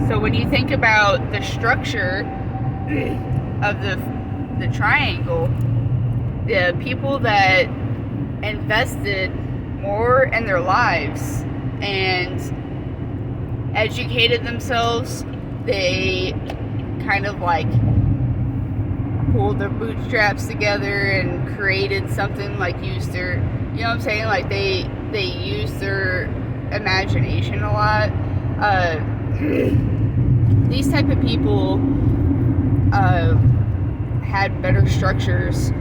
So when you think about the structure of the triangle, the people that invested more in their lives and educated themselves, they kind of like pulled their bootstraps together and created something, like used their, you know what I'm saying, like they used their imagination a lot. These type of people had better structures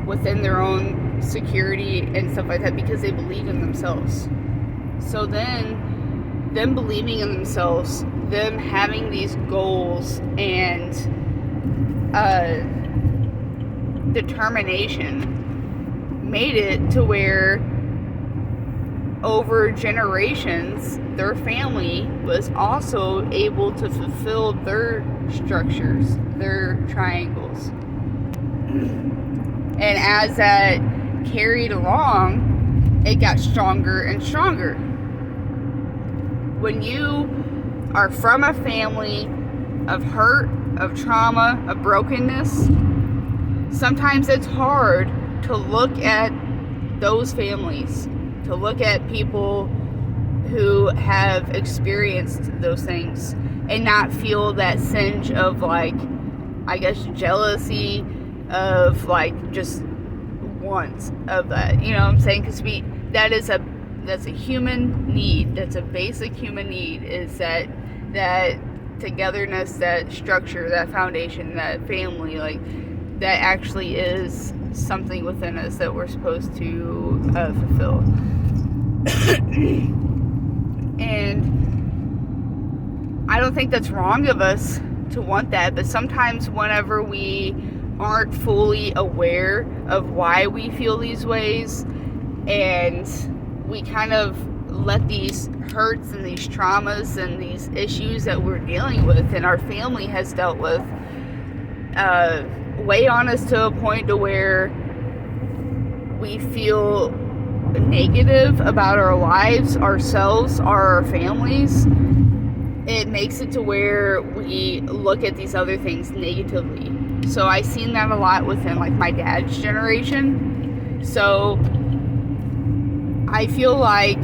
within their own security and stuff like that because they believed in themselves. So then, them believing in themselves, them having these goals and determination made it to where over generations their family was also able to fulfill their structures, their triangles. And as that carried along, it got stronger and stronger. When you are from a family of hurt, of trauma, of brokenness, sometimes it's hard to look at those families, to look at people who have experienced those things and not feel that singe of, like, I guess, jealousy, of like just want of that, you know what I'm saying? Because that's a human need. That's a basic human need, is that togetherness, that structure, that foundation, that family, like that actually is something within us that we're supposed to fulfill. And I don't think that's wrong of us to want that, but sometimes whenever we aren't fully aware of why we feel these ways, and we kind of let these hurts and these traumas and these issues that we're dealing with and our family has dealt with weigh on us to a point to where we feel negative about our lives, ourselves, our families, it makes it to where we look at these other things negatively. So I seen that a lot within like my dad's generation. So I feel like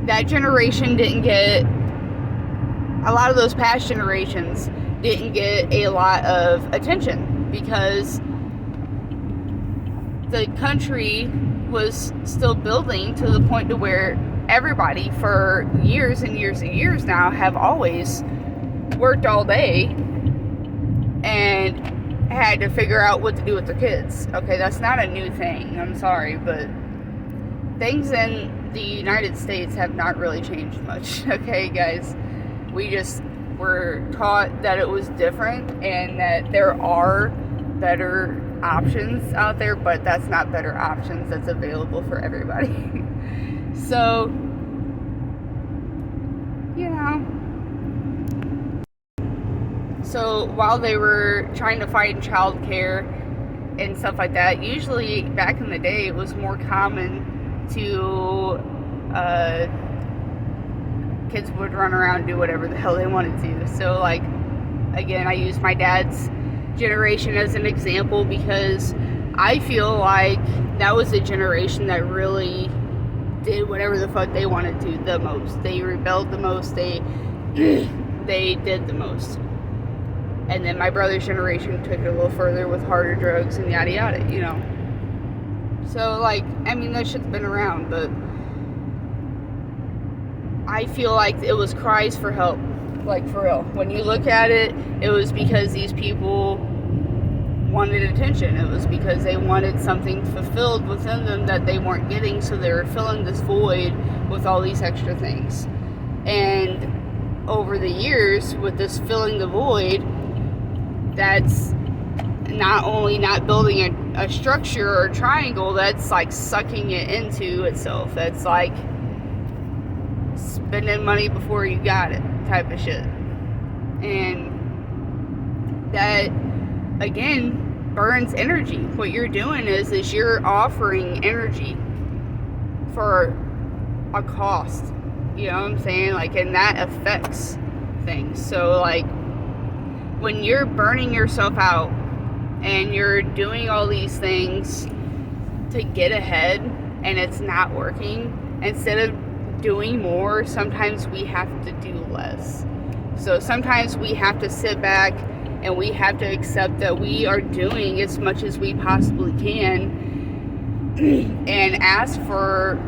that generation didn't get, a lot of those past generations didn't get a lot of attention because the country was still building to the point to where everybody for years and years and years now have always worked all day and had to figure out what to do with their kids. Okay, that's not a new thing, I'm sorry, but things in the United States have not really changed much. Okay, guys, we just were taught that it was different and that there are better options out there, but that's not better options that's available for everybody. So, you know, so while they were trying to find childcare and stuff like that, usually back in the day it was more common to kids would run around and do whatever the hell they wanted to. So like, again, I use my dad's generation as an example because I feel like that was a generation that really did whatever the fuck they wanted to the most. They rebelled the most. They did the most. And then my brother's generation took it a little further with harder drugs and yada yada, you know. So like, I mean, that shit's been around, but I feel like it was cries for help. Like, for real. When you look at it, it was because these people wanted attention. It was because they wanted something fulfilled within them that they weren't getting, so they were filling this void with all these extra things. And over the years, with this filling the void, that's not only not building a structure or a triangle, that's like sucking it into itself. That's like spending money before you got it type of shit. And that, again, burns energy. What you're doing is you're offering energy for a cost. You know what I'm saying? Like, and that affects things. So like when you're burning yourself out and you're doing all these things to get ahead and it's not working, instead of doing more, sometimes we have to do less. So sometimes we have to sit back and we have to accept that we are doing as much as we possibly can and ask for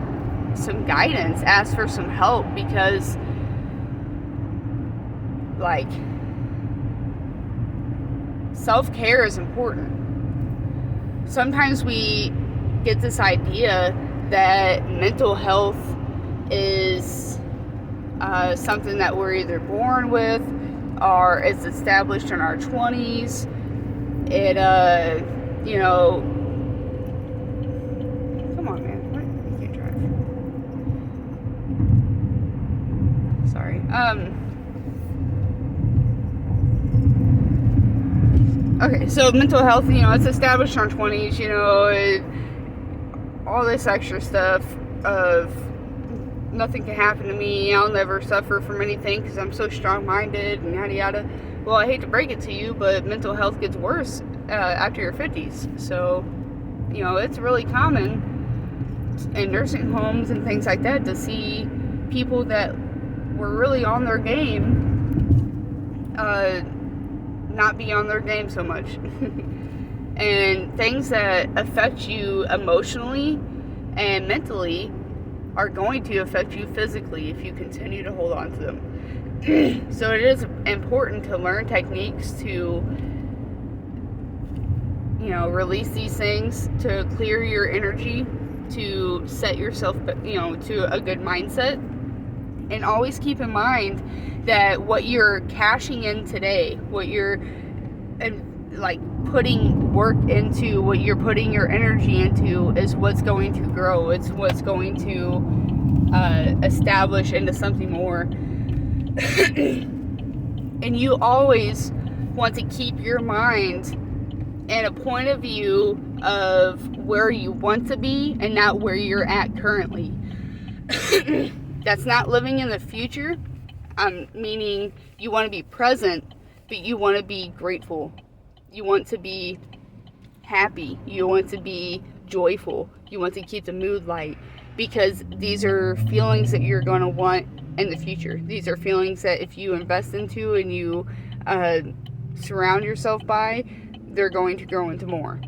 some guidance, ask for some help, because like self-care is important. Sometimes we get this idea that mental health is something that we're either born with or it's established in our 20s. It, you know, come on, man. What? You can't drive. Sorry. Okay, so mental health, you know, it's established in our 20s, you know, all this extra stuff of nothing can happen to me, I'll never suffer from anything because I'm so strong-minded and yada yada. Well, I hate to break it to you, but mental health gets worse after your 50s. So, you know, it's really common in nursing homes and things like that to see people that were really on their game not be on their game so much. And things that affect you emotionally and mentally are going to affect you physically if you continue to hold on to them. So it is important to learn techniques to, you know, release these things, to clear your energy, to set yourself, you know, to a good mindset. And always keep in mind that what you're cashing in today, what you're like putting work into, what you're putting your energy into, is what's going to grow. It's what's going to establish into something more. And you always want to keep your mind in a point of view of where you want to be and not where you're at currently. That's not living in the future. Meaning you want to be present, but you want to be grateful. You want to be happy. You want to be joyful. You want to keep the mood light, because these are feelings that you're going to want in the future. These are feelings that if you invest into and you surround yourself by, they're going to grow into more.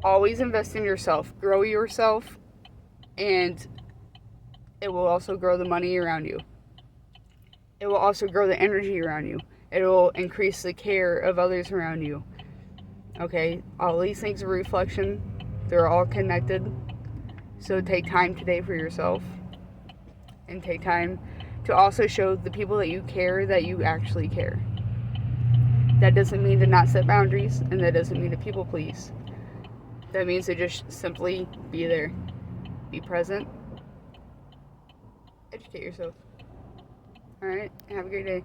Always invest in yourself. Grow yourself, and it will also grow the money around you. It will also grow the energy around you. It will increase the care of others around you. Okay? All these things are reflection. They're all connected. So take time today for yourself. And take time to also show the people that you care that you actually care. That doesn't mean to not set boundaries, and that doesn't mean to people please. That means to just simply be there. Be present. Educate yourself. Alright? Have a great day.